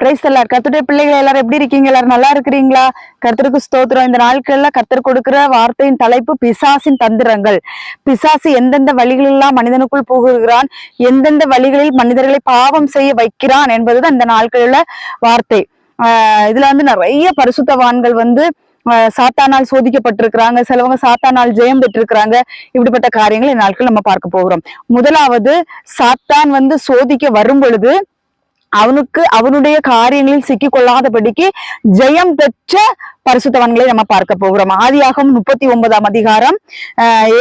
Price எல்லாம் கர்த்தருடைய பிள்ளைகள் எல்லாரும் எப்படி இருக்கீங்க? எல்லாரும் நல்லா இருக்கிறீங்களா? கர்த்தருக்கு ஸ்தோத்திரம். இந்த நாட்கள்ல கர்த்தர் கொடுக்கிற வார்த்தையின் தலைப்பு பிசாசின் தந்திரங்கள். பிசாசு எந்தெந்த வழிகளெல்லாம் மனிதனுக்குள் புகுகிறான், எந்தெந்த வழிகளில் மனிதர்களை பாவம் செய்ய வைக்கிறான் என்பதுதான் இந்த நாட்கள்ல வார்த்தை. இதுல நிறைய பரிசுத்தவான்கள் சாத்தானால் சோதிக்கப்பட்டிருக்கிறாங்க, சிலவங்க சாத்தானால் ஜெயம் பெற்றிருக்கிறாங்க. இப்படிப்பட்ட காரியங்கள் இந்த நாட்கள் நம்ம பார்க்க போகிறோம். முதலாவது, சாத்தான் சோதிக்க வரும் பொழுது அவனுடைய காரியங்களில் சிக்கிக் கொள்ளாதபடிக்கு ஜெயம் பெற்ற பரிசுத்தவான்களை நம்ம பார்க்க போகிறோம். ஆதியாகமம் 39ஆம் அதிகாரம்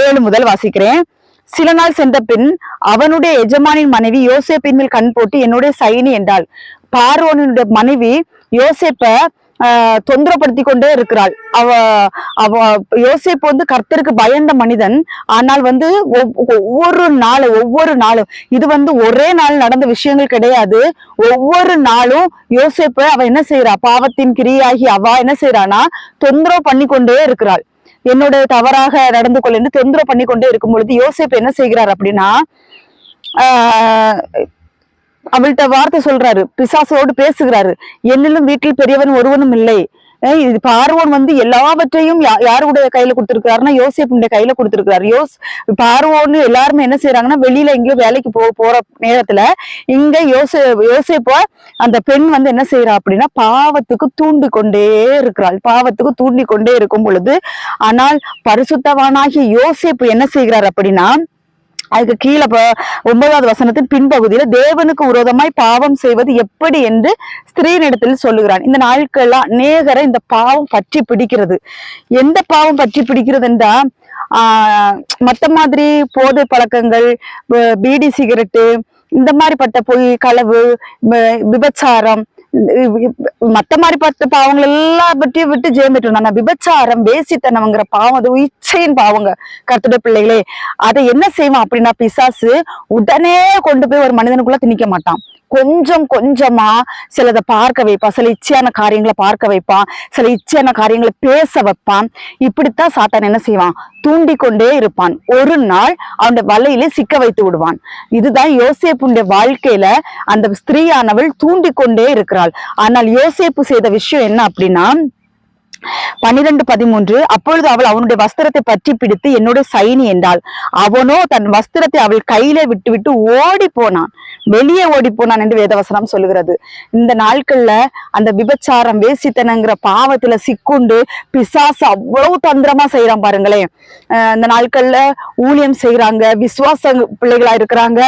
7 முதல் வாசிக்கிறேன். சில நாள் சென்ற பின் அவனுடைய எஜமானின் மனைவி யோசேப்பின் மேல் கண் போட்டு என்னுடைய சைனி என்றாள். பார்வோனுடைய மனைவி யோசேப்ப தொந்தரப்படுத்தி கொண்டே இருக்கிறாள். யோசேப்பு கர்த்தருக்கு பயந்த மனிதன். ஆனால் ஒவ்வொரு நாளும் இது ஒரே நாள் நடந்த விஷயங்கள் கிடையாது. ஒவ்வொரு நாளும் யோசேப்பு அவ என்ன செய்யறா, பாவத்தின் கிரியாகி அவ என்ன செய்யறானா தொந்தரவு பண்ணி கொண்டே இருக்கிறாள். என்னோட தவறாக நடந்து கொள்ள என்று தொந்தரவு பண்ணி கொண்டே இருக்கும் பொழுது யோசேப்பு என்ன செய்கிறார் அப்படின்னா, அவள்கிட்ட வார்த்தை சொல்றாரு, பிசாசோடு பேசுகிறாரு. என்னிலும் வீட்டில் பெரியவன் ஒருவனும் இல்லை. இது பார்வோன் எல்லாவற்றையும் யாருடைய கையில கொடுத்திருக்காருன்னா யோசேப்புடைய கையில கொடுத்திருக்காரு. பார்வோன் எல்லாருமே என்ன செய்யறாங்கன்னா, வெளியில எங்கேயோ வேலைக்கு போற நேரத்துல இங்க யோசேப்போ அந்த பெண் என்ன செய்யறா அப்படின்னா பாவத்துக்கு தூண்டி கொண்டே இருக்கிறாள். பாவத்துக்கு தூண்டி கொண்டே இருக்கும் பொழுது, ஆனால் பரிசுத்தவானாகிய யோசேப்பு என்ன செய்கிறார் அப்படின்னா, அதுக்கு கீழே 9வது வசனத்தின் பின்பகுதியில தேவனுக்கு விரோதமாய் பாவம் செய்வது எப்படி என்று ஸ்திரீனிடத்தில் சொல்லுகிறான். இந்த நாட்கள்ல அநேகரை இந்த பாவம் பற்றி பிடிக்கிறது. எந்த பாவம் பற்றி பிடிக்கிறது என்றா, மத்த மாதிரி போதை பழக்கங்கள், பீடி சிகரெட்டு, இந்த மாதிரிப்பட்ட பொய், களவு, விபச்சாரம், மத்த மாதிரி பட்ட பாவங்கள் எல்லாம் பற்றியும் விட்டு ஜெயம் பெற்று விபச்சாரம், வேசித்தனம்ங்கிற பாவம், அது இச்சையின் பாவங்க. கர்த்தருடைய பிள்ளைகளே, அதை என்ன செய்வான் அப்படின்னா, பிசாசு உடனே கொண்டு போய் ஒரு மனிதனுக்குள்ள திணிக்க மாட்டான். கொஞ்சம் கொஞ்சமா சிலதை பார்க்க வைப்பான், சில இச்சையான காரியங்களை பார்க்க வைப்பான், சில இச்சையான காரியங்களை பேச வைப்பான். இப்படித்தான் சாத்தான் என்ன செய்வான், தூண்டி கொண்டே இருப்பான். ஒரு நாள் அவனுடைய வலையிலே சிக்க வைத்து விடுவான். இதுதான் யோசேப்புடைய வாழ்க்கையில அந்த ஸ்திரீயானவள் தூண்டி கொண்டே இருக்கிறாள். ஆனால் யோசேப்பு செய்த விஷயம் என்ன அப்படின்னா, 12:13, அப்பொழுது அவள் அவனுடைய வஸ்திரத்தை பற்றி பிடித்து என்னுடைய சைனி என்றாள். அவனோ தன் வஸ்திரத்தை அவள் கையிலே விட்டு விட்டு ஓடி போனான், வெளியே ஓடி போனான் என்று வேதவசனம் சொல்லுகிறது. இந்த நாட்கள்ல அந்த விபச்சாரம், வேசித்தனங்கிற பாவத்துல சிக்குண்டு பிசாசு அவ்வளவு தந்திரமா செய்யறான் பாருங்களேன். இந்த நாட்கள்ல ஊழியம் செய்யறாங்க, விசுவாச பிள்ளைகளா இருக்கிறாங்க,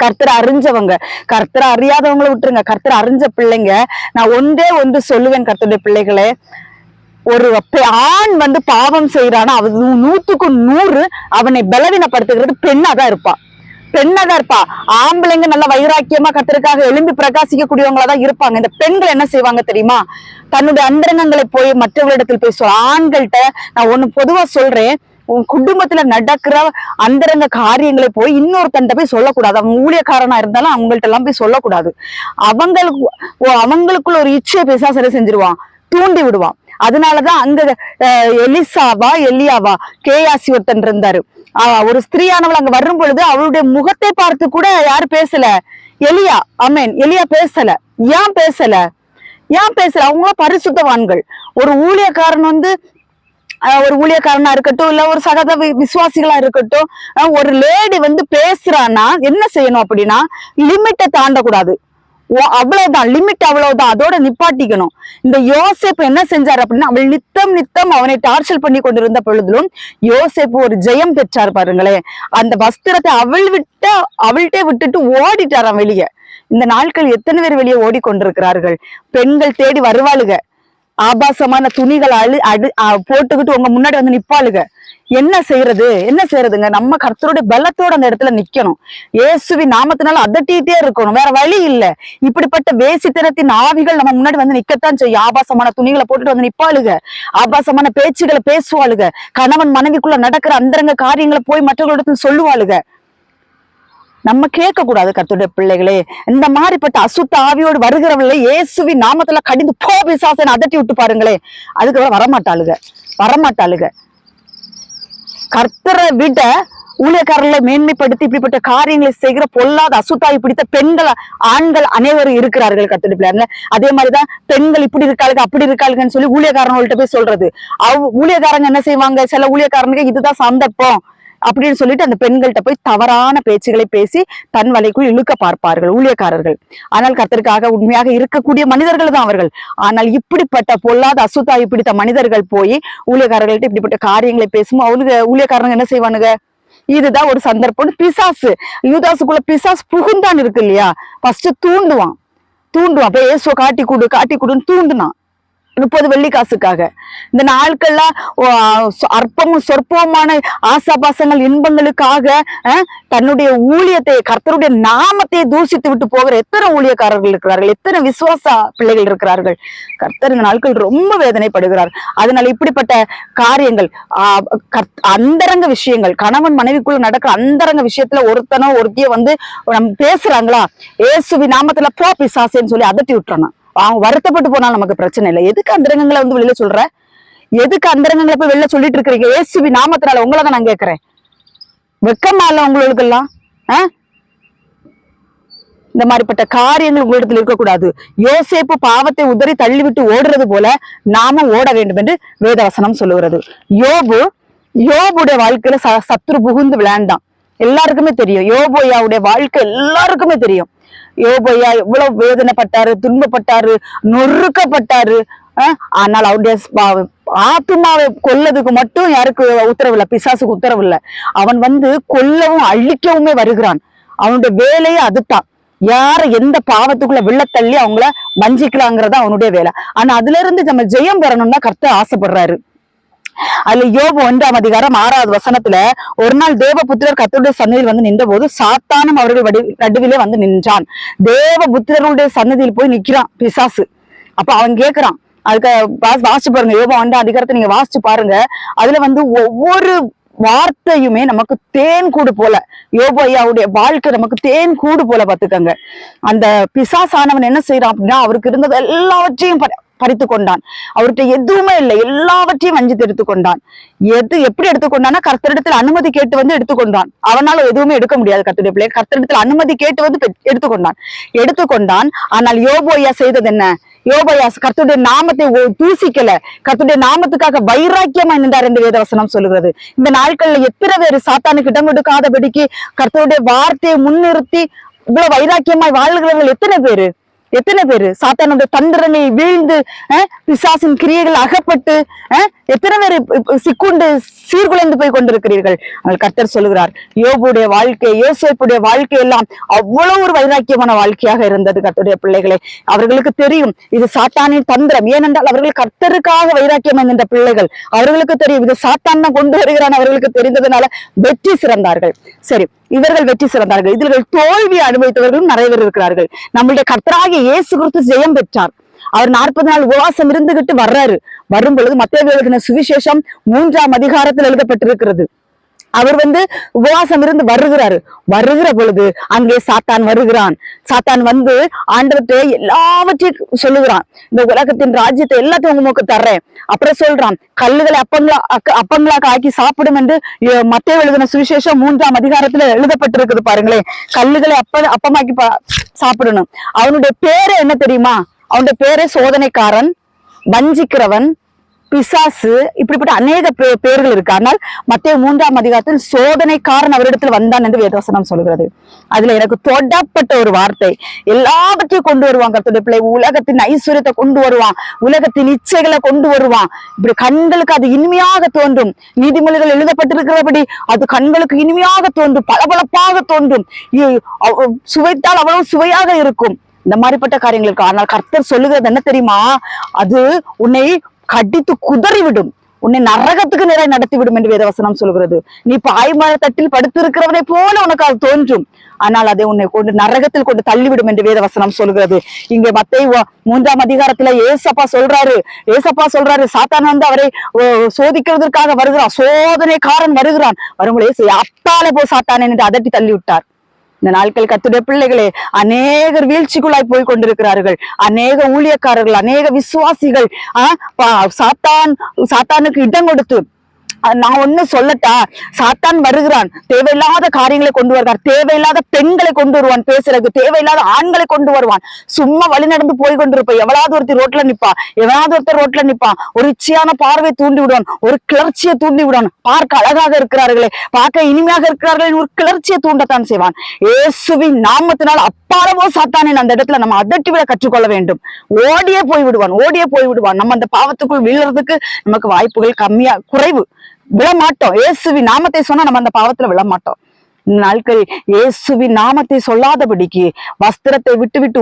கர்த்தரை அறிஞ்சவங்க. கர்த்தரை அறியாதவங்களை விட்டுருங்க, கர்த்தரை அறிஞ்ச பிள்ளைங்க. நான் ஒன்று சொல்லுவேன், கர்த்தருடைய பிள்ளைகளே, ஒரு ஆண் பாவம் செய்யறானா, அது 100க்கு 100 அவனை பலவீனப்படுத்துகிறது பெண்ணாதான் இருப்பா. ஆம்பளைங்க நல்ல வைராக்கியமா கர்த்தருக்காக எழும்பி பிரகாசிக்க கூடியவங்களா தான் இருப்பாங்க. இந்த பெண்கள் என்ன செய்வாங்க தெரியுமா, தன்னுடைய அந்தரங்கங்களை போய் மற்றவர்களிடத்தில் பேசுவாங்க. ஆண்கள்கிட்ட நான் ஒண்ணு பொதுவா சொல்றேன், உன் குடும்பத்துல நடக்கிற அந்தரங்க காரியங்களை போய் இன்னொருத்தன்ட்ட போய் சொல்லக்கூடாது. அவங்க ஊழியக்காரனா இருந்தாலும் அவங்கள்ட்ட எல்லாம் போய் சொல்லக்கூடாது. அவங்களுக்குள்ள ஒரு இச்சையை பிசாசு செஞ்சிருவான், தூண்டி விடுவான். அதனாலதான் அங்க எலியாவா கேயாசி ஒருத்தன் இருந்தாரு. ஒரு ஸ்திரீயானவள் அங்க வரும் பொழுது அவளுடைய முகத்தை பார்த்து கூட யாரு பேசல, எலியா பேசல. ஏன் பேசல? அவங்களும் பரிசுத்தவான்கள். ஒரு ஊழியக்காரன் ஒரு ஊழியக்காரனா இருக்கட்டும், இல்ல ஒரு சகத விசுவாசிகளா இருக்கட்டும், ஒரு லேடி பேசுறான்னா என்ன செய்யணும் அப்படின்னா, லிமிட்டை தாண்டக்கூடாது. அவ்வளவுதான் லிமிட், அவ்வளவுதான், அதோட நிப்பாட்டிக்கணும். இந்த யோசேப்பு என்ன செஞ்சார் அப்படின்னா, அவள் நித்தம் அவனை டார்ச்சர் பண்ணி கொண்டிருந்த பொழுதிலும் யோசேப்பு ஒரு ஜெயம் பெற்றார் பாருங்களேன். அந்த வஸ்திரத்தை அவள்கிட்ட விட்டுட்டு ஓடிட்டாராம் வெளியே. இந்த நாட்கள் எத்தனை பேர் வெளியே ஓடிக்கொண்டிருக்கிறார்கள். பெண்கள் தேடி வருவாளுக, ஆபாசமான துணிகளை போட்டுக்கிட்டு உங்க முன்னாடி நிப்பாளுக. என்ன செய்யறதுங்க? நம்ம கர்த்தருடைய பலத்தோட அந்த இடத்துல நிக்கணும். இயேசுவின் நாமத்தினால அதட்டிட்டே இருக்கணும், வேற வழி இல்ல. இப்படிப்பட்ட வேசித்தனத்தின் ஆவிகள் நம்ம முன்னாடி நிக்கத்தான் செய்யும். ஆபாசமான துணிகளை போட்டுட்டு நிப்பாளுக, ஆபாசமான பேச்சுகளை பேசுவாளுக, கணவன் மனைவிக்குள்ள நடக்கிற அந்தரங்க காரியங்களை போய் மற்றவர்களிடத்துல சொல்லுவாளுக. நம்ம கேட்க கூடாது. கர்த்தருடைய பிள்ளைகளே, இந்த மாதிரிப்பட்ட அசுத்த ஆவியோடு வருகிறவர்களே இயேசுவின் நாமத்துல கடிந்து போ பிசாசனை அதட்டி விட்டு பாருங்களே, அதுக்கு வரமாட்டாளுக. கர்த்தரை விட ஊழியக்காரர்களை மேன்மைப்படுத்தி இப்படிப்பட்ட காரியங்களை செய்கிற பொல்லாத அசுத்தாய் பிடித்த பெண்கள் ஆண்கள் அனைவரும் இருக்கிறார்கள் கர்த்தருடைய பிள்ளைங்க. அதே மாதிரிதான் பெண்கள் இப்படி இருக்காளுங்க அப்படி இருக்காளுங்கன்னு சொல்லி ஊழியக்காரங்கள்ட்ட போய் சொல்றது. ஊழியக்காரங்க என்ன செய்வாங்க, சில ஊழியக்காரங்க இதுதான் சந்தர்ப்பம் அப்படின்னு சொல்லிட்டு அந்த பெண்கள்கிட்ட போய் தவறான பேச்சுகளை பேசி தன் வலைக்குள் இழுக்க பார்ப்பார்கள் ஊழியக்காரர்கள். ஆனால் கர்த்தருக்காக உண்மையாக இருக்கக்கூடிய மனிதர்கள் தான் அவர்கள். ஆனால் இப்படிப்பட்ட பொல்லாத அசுத்தாய் பிடித்த மனிதர்கள் போய் ஊழியக்காரர்கள்ட்ட இப்படிப்பட்ட காரியங்களை பேசும் அவனுக்கு ஊழியக்காரங்க என்ன செய்வானுங்க, இதுதான் ஒரு சந்தர்ப்பம். பிசாசு யூதாசுக்குள்ள பிசாசு புகுந்தான் இருக்கு இல்லையா, ஃபர்ஸ்ட் தூண்டுவான் அப்ப இயேசுவை காட்டி கொடுன்னு தூண்டுனான் 30 வெள்ளி காசுக்காக. இந்த நாட்கள்லாம் அற்பமும் சொற்பமான ஆசாபாசங்கள் இன்பங்களுக்காக தன்னுடைய ஊழியத்தை கர்த்தருடைய நாமத்தை தூசித்து விட்டு போகிற எத்தனை ஊழியக்காரர்கள் இருக்கிறார்கள், எத்தனை விசுவாச பிள்ளைகள் இருக்கிறார்கள். கர்த்தர் இந்த நாட்கள் ரொம்ப வேதனைப்படுகிறார். அதனால இப்படிப்பட்ட காரியங்கள் அந்தரங்க விஷயங்கள், கணவன் மனைவிக்குள்ள நடக்கிற அந்தரங்க விஷயத்துல ஒருத்தனோ ஒருத்திய நம்ம பேசுறாங்களா, இயேசுவி நாமத்துல போ பிசாசேன்னு சொல்லி அதட்டி விட்டுறானா, அவங்க வருத்தப்பட்டு போனாலும் நமக்கு பிரச்சனை இல்லை. எதுக்கு அந்தரங்கங்களை வெளியில சொல்ற, எதுக்கு அந்தரங்கங்களை போய் வெளில சொல்லிட்டு இருக்கிறீங்க? இயேசுவி நாமத்தினால உங்களை தான் நான் கேட்கிறேன். வெக்கமா இல்ல உங்களுக்கு எல்லாம்? இந்த மாதிரிப்பட்ட காரியங்கள் உங்களிடத்தில் இருக்கக்கூடாது. யோசேப்பு பாவத்தை உதறி தள்ளிவிட்டு ஓடுறது போல நாமும் ஓட வேண்டும் என்று வேதவசனம் சொல்லுகிறது. யோபுடைய வாழ்க்கையில சத்துரு புகுந்து விளையாண்டான். எல்லாருக்குமே தெரியும். யோபு ஐயாவுடைய வாழ்க்கை எல்லாருக்குமே தெரியும். யோபு ஐயா எவ்வளவு வேதனைப்பட்டாரு, துன்பப்பட்டாரு, நொறுக்கப்பட்டாரு. ஆனால் அவருடைய ஆத்துமாவை கொல்லதுக்கு மட்டும் யாருக்கு உத்தரவு இல்லை, பிசாசுக்கு உத்தரவு இல்லை. அவன் கொல்லவும் அழிக்கவுமே வருகிறான். அவனுடைய வேலையை அதுதான். யார எந்த பாவத்துக்குள்ள விழத்தள்ளி அவங்கள வஞ்சிக்கலாங்கிறதா அவனுடைய வேலை. ஆனா அதுல இருந்து நம்ம ஜெயம் பெறணும்னா கர்த்தர் ஆசைப்படுறாரு. அதுல யோபு 1ஆம் அதிகாரம் 6வது வசனத்துல, ஒரு நாள் தேவபுத்திரர் கர்த்தருடைய சன்னதியில் நின்ற போது சாத்தானும் அவர்கள் நடுவிலே நின்றான். தேவபுத்திரருடைய சன்னதியில் போய் நிக்கிறான் பிசாசு. அப்ப அவன் கேட்கிறான், அதுக்கு வாசிச்சு பாருங்க, யோபு 1ஆம் அதிகாரத்தை நீங்க வாசிச்சு பாருங்க. அதுல ஒவ்வொரு வார்த்தையுமே நமக்கு தேன் கூடு போல, யோபு ஐயாவுடைய வாழ்க்கை நமக்கு தேன் கூடு போல பாத்துக்கங்க. அந்த பிசாசானவன் என்ன செய்யறான் அப்படின்னா, அவருக்கு இருந்தது எல்லாவற்றையும் பறித்து கொண்டான். அவர்கிட்ட எதுவுமே இல்லை, எல்லாவற்றையும் வஞ்சித்து எடுத்துக்கொண்டான். எப்படி எடுத்துக்கொண்டான்னா, கர்த்தரிடத்தில் அனுமதி கேட்டு எடுத்துக்கொண்டான். அவனால எதுவுமே எடுக்க முடியாது. கர்த்தருடைய பிள்ளை கர்த்தரிடத்தில் அனுமதி கேட்டு எடுத்துக்கொண்டான். ஆனால் யோபு ஐயா செய்தது என்ன? யோபு ஐயா கர்த்தருடைய நாமத்தை தூசிக்கல, கர்த்தருடைய நாமத்துக்காக வைராக்கியமா நின்றார் என்று வேதவசனம் சொல்லுகிறது. இந்த நாட்கள்ல எத்தனை பேர் சாத்தானுக்கு இடம் கொடுக்காதபடிக்கு கர்த்தருடைய வார்த்தையை முன்னிறுத்தி இவ்வளவு வைராக்கியமாய் வாழ்கிறவர்கள் எத்தனை பேரு சாத்தானுடைய தந்திரனை வீழ்ந்து பிசாசின் கிரியைகள் அகப்பட்டு எத்தனை பேர் சிக்குண்டு சீர்குலைந்து போய் கொண்டிருக்கிறீர்கள். கர்த்தர் சொல்லுகிறார், யோபுடைய வாழ்க்கை, யோசேப்புடைய வாழ்க்கை எல்லாம் அவ்வளவு ஒரு வைராக்கியமான வாழ்க்கையாக இருந்தது. கர்த்தருடைய பிள்ளைகளை அவர்களுக்கு தெரியும் இது சாத்தானின் தந்திரம். ஏனென்றால் அவர்கள் கர்த்தருக்காக வைராக்கியம் என்கின்ற பிள்ளைகள். அவர்களுக்கு தெரியும் இது சாத்தான் தான் கொண்டு வருகிறான். அவர்களுக்கு தெரிந்ததுனால வெற்றி சிறந்தார்கள். சரி, இவர்கள் வெற்றி சிறந்தார்கள். இவர்கள் தோல்வி அனுபவித்தவர்களும் நிறைய பேர் இருக்கிறார்கள். நம்மளுடைய கர்த்தராகிய இயேசு கிறிஸ்து ஜெயம் பெற்றார். அவர் 40 நாள் உபவாசம் இருந்துகிட்டு வர்றாரு. வரும் பொழுது மத்தேயு எழுதின சுவிசேஷம் 3ஆம் அதிகாரத்தில் எழுதப்பட்டிருக்கிறது. அவர் உபவாசம் இருந்து வருகிற பொழுது அங்கே சாத்தான் வருகிறான். சாத்தான் ஆண்டவர்கிட்ட எல்லாவற்றையும் சொல்லுகிறான், இந்த உலகத்தின் ராஜ்யத்தை எல்லாத்தையும் உங்க தர்றேன். அப்புறம் சொல்றான், கல்லுகளை அப்பங்களாக ஆக்கி சாப்பிடும் என்று மத்தேயு எழுதின சுவிசேஷம் 3ஆம் அதிகாரத்துல எழுதப்பட்டிருக்குது. பாருங்களேன், கல்லுகளை அப்பமாக்கி சாப்பிடணும். அவனுடைய பேரு என்ன தெரியுமா? அவனுடைய பேரே சோதனைக்காரன், வஞ்சிக்கிறவன், பிசாசு, இப்படிப்பட்ட அநேக பேர்கள் இருக்கு. ஆனால் மத்தேயு 3ஆம் அதிகாரத்தில் சோதனைக்காரன் அவரிடத்தில் வந்தான் என்று வேதவசனம் சொல்கிறது. அதுல எனக்கு தொடப்பட்ட ஒரு வார்த்தை, எல்லாவற்றையும் கொண்டு வருவான் கர்த்தருடைய பிள்ளை. உலகத்தின் ஐஸ்வர்யத்தை கொண்டு வருவான், உலகத்தின் இச்சைகளை கொண்டு வருவான். இப்படி கண்களுக்கு அது இனிமையாக தோன்றும். நீதிமொழிகள் எழுதப்பட்டிருக்கிறபடி அது கண்களுக்கு இனிமையாக தோன்றும், பளபளப்பாக தோன்றும், சுவைத்தால் அவ்வளவு சுவையாக இருக்கும். இந்த மாதிரிப்பட்ட காரியங்கள் இருக்கு. ஆனால் கர்த்தர் சொல்லுகிறது என்ன தெரியுமா? அது உன்னை கடித்து குதறிவிடும், உன்னை நரகத்துக்கு நேராக நடத்திவிடும் என்று வேதவசனம் சொல்கிறது. நீ பாய்மர தட்டில் படுத்திருக்கிறவனை போல உனக்கு அது தோன்றும், ஆனால் அதை உன்னை கொண்டு நரகத்தில் கொண்டு தள்ளிவிடும் என்று வேதவசனம் சொல்கிறது. இங்கே மத்தேயு 3ஆம் அதிகாரத்துல ஏசப்பா சொல்றாரு சாத்தான் அவரை சோதிக்கிறதற்காக வருகிறான், சோதனைக்காரன் வருகிறான். வரும்போது அப்பால போ சாத்தானே என்று அதட்டி தள்ளி விட்டார். இந்த நாட்கள் கர்த்தருடைய பிள்ளைகளே, அநேகர் வீழ்ச்சிக்குள்ளாய் போய் கொண்டிருக்கிறார்கள். அநேக ஊழியக்காரர்கள், அநேக விசுவாசிகள் சாத்தானுக்கு இடம் கொடுத்து நான் ஒண்ணு சொல்லட்டா, சாத்தான் வருகிறான், தேவையில்லாத காரியங்களை கொண்டு வருகிறார், தேவையில்லாத பெண்களை கொண்டு வருவான் பேசுறதுக்கு, தேவையில்லாத ஆண்களை கொண்டு வருவான். சும்மா வழி நடந்து போய் கொண்டிருப்ப எவளாவது ஒருத்தர் ரோட்ல நிப்பா, எவனாவது ஒருத்தர் ரோட்ல நிப்பான், ஒரு இச்சையான பார்வை தூண்டி விடுவான், ஒரு கிளர்ச்சியை தூண்டி விடுவான். பார்க்க அழகாக இருக்கிறார்களே, பார்க்க இனிமையாக இருக்கிறார்களே, ஒரு கிளர்ச்சியை தூண்டத்தான் செய்வான். இயேசுவின் நாமத்தினால் அப்பாலவோ சாத்தானின் அந்த இடத்துல நம்ம அதட்டி விட கற்றுக்கொள்ள வேண்டும். ஓடியே போய் விடுவான், ஓடியே போய் விடுவான். நம்ம அந்த பாவத்துக்குள் வீழ்றதுக்கு நமக்கு வாய்ப்புகள் குறைவு. விழமாட்டோம். இயேசுவின் நாமத்தை சொன்னா நம்ம அந்த பாவத்துல விழமாட்டோம். நாட்களில் இயேசுவின் நாமத்தை சொல்லாதபடிக்கு, வஸ்திரத்தை விட்டு விட்டு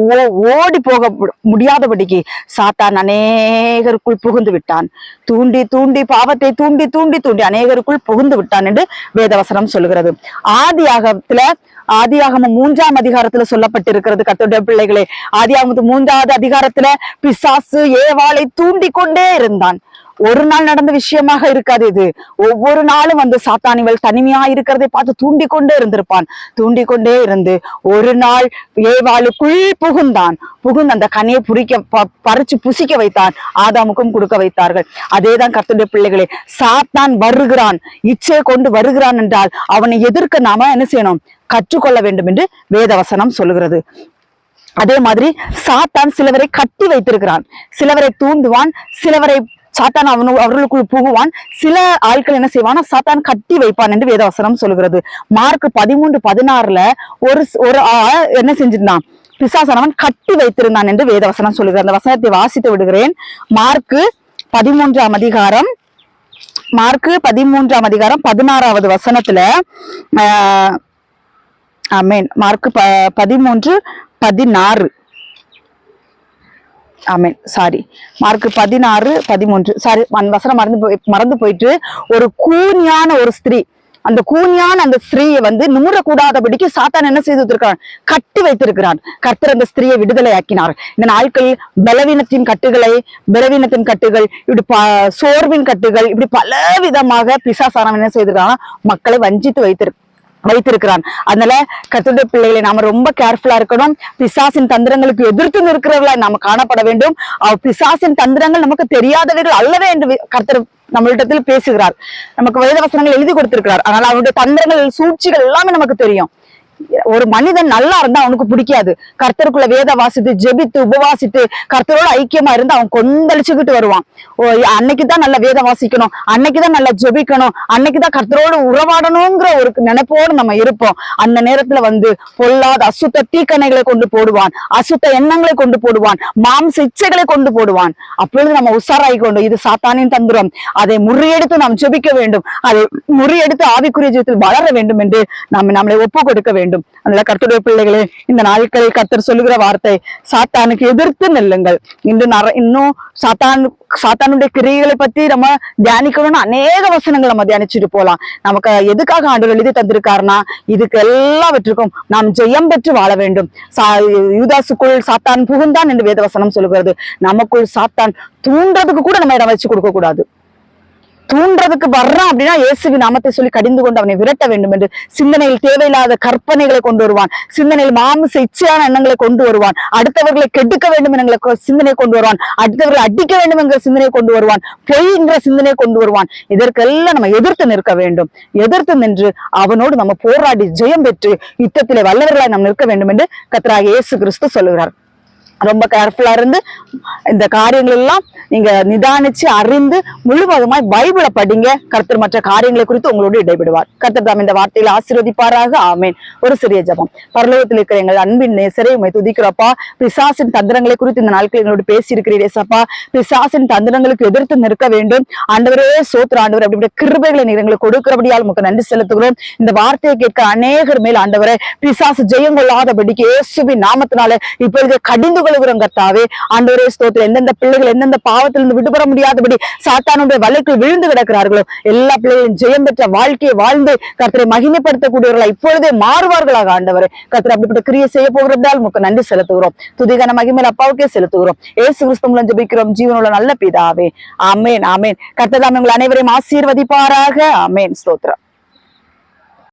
ஓடி போக முடியாதபடிக்கு சாத்தான் அநேகருக்குள் புகுந்து விட்டான். தூண்டி தூண்டி பாவத்தை தூண்டி தூண்டி தூண்டி அநேகருக்குள் புகுந்து விட்டான் என்று வேதவசனம் சொல்லுகிறது. ஆதியாகமம் 3ஆம் அதிகாரத்துல சொல்லப்பட்டிருக்கிறது. கர்த்தருடைய பிள்ளைகளே, ஆதியாகமத்து 3வது அதிகாரத்துல பிசாசு ஏவாளை தூண்டி கொண்டே இருந்தான். ஒரு நாள் நடந்த விஷயமாக இருக்காது இது. ஒவ்வொரு நாளும் வந்து சாத்தானிவள் தனிமையா இருக்கிறதை பார்த்து தூண்டி கொண்டே இருந்திருப்பான். தூண்டி கொண்டே இருந்து ஒரு நாள் ஏவாளுக்குள் புகுந்து அந்த கனியை பறிச்சு புசிக்க வைத்தான். ஆதாமுக்கும் கொடுக்க வைத்தார்கள். அதேதான் கர்த்தருடைய பிள்ளைகளே, சாத்தான் வருகிறான், இச்சையை கொண்டு வருகிறான் என்றால் அவனை எதிர்க்க நாம என்ன செய்யணும்? கற்றுக்கொள்ள வேண்டும் என்று வேதவசனம் சொல்லுகிறது. அதே மாதிரி சாத்தான் சிலவரை கட்டி வைத்திருக்கிறான், சிலவரை தூண்டுவான், சிலவரை சாத்தான் அவர்களுக்குள் புகுவான். சில ஆட்கள் என்ன செய்வானா, சாத்தான் கட்டி வைப்பான் என்று வேதவசனம் சொல்லுகிறது. மார்க் 13:16 ஒரு என்ன செஞ்சிருந்தான்? பிசாசானவன் கட்டி வைத்திருந்தான் என்று வேதவசனம் சொல்லுகிறது. அந்த வசனத்தை வாசித்து விடுகிறேன். மார்க் 13ஆம் அதிகாரம் 16வது வசனத்துல ஆமென். மார்க் 13:16 ஆமென். சாரி, மார்க் 16:13 சாரி, வசனம் மறந்து போயிட்டு, ஒரு கூனியான ஒரு ஸ்திரீ, அந்த கூனியான அந்த ஸ்திரீயை வந்து நிமிரக்கூடாதபடிக்கு சாத்தான் என்ன செய்து வைத்திருக்கிறான்? கட்டி வைத்திருக்கிறான். கர்த்தர் அந்த ஸ்திரீயை விடுதலை ஆக்கினார். இந்த நாட்களில் பலவீனத்தின் கட்டுகள், இப்படி சோர்வின் கட்டுகள், இப்படி பல விதமாக பிசாசானவன் என்ன செய்திருக்கான்? மக்களை வஞ்சித்து வைத்திருக்கிறான். அதனால கர்த்தருடைய பிள்ளைகளை நாம ரொம்ப கேர்ஃபுல்லா இருக்கணும். பிசாசின் தந்திரங்களுக்கு எதிர்த்து நிற்கிறவர்களா நாம காணப்பட வேண்டும். பிசாசின் தந்திரங்கள் நமக்கு தெரியாதவர்கள் அல்லவே என்று கர்த்தர் நம்மளிடத்தில் பேசுகிறார். நமக்கு வேதவசனங்கள் எழுதி கொடுத்திருக்கிறார். அதனால அவருடைய தந்திரங்கள், சூழ்ச்சிகள் எல்லாமே நமக்கு தெரியும். ஒரு மனிதன் நல்லா இருந்தா அவனுக்கு பிடிக்காது. கர்த்தருக்குள்ள வேத வாசித்து, ஜெபித்து, உபவாசித்து, கர்த்தரோட ஐக்கியமா இருந்து அவன் கொந்தளிச்சுக்கிட்டு வருவான். அன்னைக்குதான் நல்ல வேத வாசிக்கணும், அன்னைக்குதான் நல்லா ஜெபிக்கணும், அன்னைக்குதான் கர்த்தரோடு உறவாடணுங்கிற ஒரு நினைப்போடு நம்ம இருப்போம். அந்த நேரத்துல வந்து பொல்லாத அசுத்த தீக்கணைகளை கொண்டு போடுவான், அசுத்த எண்ணங்களை கொண்டு போடுவான், மாம்ச இச்சைகளை கொண்டு போடுவான். அப்பொழுது நம்ம உஷாராகி கொண்டு, இது சாத்தானின் தந்திரம், அதை முறியெடுத்து நாம் ஜெபிக்க வேண்டும், அதை முறியெடுத்து ஆவிக்குரிய ஜீவிதத்தில் வளர வேண்டும் என்று நம்மளை ஒப்பு கொடுக்க வேண்டும். அதனால கர்த்தருடைய பிள்ளைகளே, இந்த நாட்களில் கர்த்தர் சொல்லுகிற வார்த்தை, சாத்தானுக்கு எதிர்த்து நில்லுங்கள். இன்னும் சாத்தானுடைய கிரியைகளை பத்தி நம்ம தியானிக்கணும்னு அநேக வசனங்கள் நம்ம தியானிச்சுட்டு போலாம். நமக்கு எதுக்காக ஆண்டவர் எழுதி தந்திருக்காருன்னா, இதுக்கு எல்லாவற்றுக்கும் நாம் ஜெயம் பெற்று வாழ வேண்டும். யூதாசுக்குள் சாத்தான் புகுந்தான் என்று வேதவசனம் சொல்லுகிறது. நமக்குள் சாத்தான் தூண்டுறதுக்கு கூட நம்ம இடம் வச்சு கொடுக்க கூடாது. தூண்டுறதுக்கு வர்றான் அப்படின்னா இயேசுவின் நாமத்தை சொல்லி கடிந்து கொண்டு அவனை விரட்ட வேண்டும் என்று சிந்தனையில் தேவையில்லாத கற்பனைகளை கொண்டு வருவான். சிந்தனையில் மாமிச இச்சையான எண்ணங்களை கொண்டு வருவான். அடுத்தவர்களை கெடுக்க வேண்டும் என்கிற சிந்தனை கொண்டு வருவான். அடுத்தவர்களை அடிக்க வேண்டும் என்கிற சிந்தனை கொண்டு வருவான். பொய்ங்கிற சிந்தனை கொண்டு வருவான். இதற்கெல்லாம் நம்ம எதிர்த்து நிற்க வேண்டும். எதிர்த்து நின்று அவனோடு நம்ம போராடி ஜெயம் பெற்று யுத்தத்திலே வல்லவர்களாய் நாம் நிற்க வேண்டும் என்று கர்த்தராகிய இயேசு கிறிஸ்து சொல்லுகிறார். ரொம்ப கேர்ஃபுல்லா இருந்து இந்த காரியங்கள் எல்லாம் நீங்க நிதானிச்சு அறிந்து முழுவதுமாய் பைபிளை படிங்க. கர்த்தர் மற்ற காரியங்களை குறித்து உங்களோடு இடைபெடுவார். கர்த்தர் தாம் இந்த வார்த்தையில ஆசீர்வதிப்பாராக. ஆமேன். ஒரு சிறிய ஜெபம். பரலோகத்தில் இருக்கிற எங்கள் அன்பின் நேசரே, உம்மை துதிக்கிறப்பா. பிசாசின் தந்திரங்களை குறித்து இந்த நாட்கள் எங்களோடு பேசி இருக்கிறீரேசப்பா. பிசாசின் தந்திரங்களுக்கு எதிர்த்து நிற்க வேண்டும். ஆண்டவரே சோத்திர ஆண்டவர், அப்படி கிருபைகளை நீர் எங்களுக்கு கொடுக்கிறபடியால் உமக்கு நன்றி செலுத்துகிறோம். இந்த வார்த்தையை கேட்க அநேகர் மேல் ஆண்டவரே பிசாசு ஜெயம் கொள்ளாதபடிக்கு இயேசுவின் நாமத்தினாலே இப்பொழுது கடிந்து கொள்கிறோம் கர்த்தாவே. ஆண்டவரே ஸ்தோத்திரம். எந்தெந்த பிள்ளைகள் எந்தெந்த பாவத்திலிருந்து விடுபட முடியாதபடி சாத்தானுடைய வலைக்குள் விழுந்து கிடக்கிறார்களோ எல்லா பிள்ளைகளும் ஜெயம் பெற்ற வாழ்க்கையை வாழ்ந்து கர்த்தரை மகிமைப்படுத்தக்கூடியவர்களா இப்பொழுதே மாறுவார்களாக. ஆண்டவரே கர்த்தர் அப்படிப்பட்ட கிரியை செய்ய போகிறதால் உமக்கு நன்றி செலுத்துகிறோம். துதிகான மகிமையில் அப்பாவுக்கே செலுத்துகிறோம். இயேசு கிறிஸ்து மூலம் ஜெபிக்கிறோம் ஜீவனுள்ள நல்ல பிதாவே. ஆமேன். ஆமேன். கர்த்தர் தாம் உங்கள் அனைவரையும் ஆசீர்வதிப்பாராக. ஆமேன். ஸ்தோத்திரம்.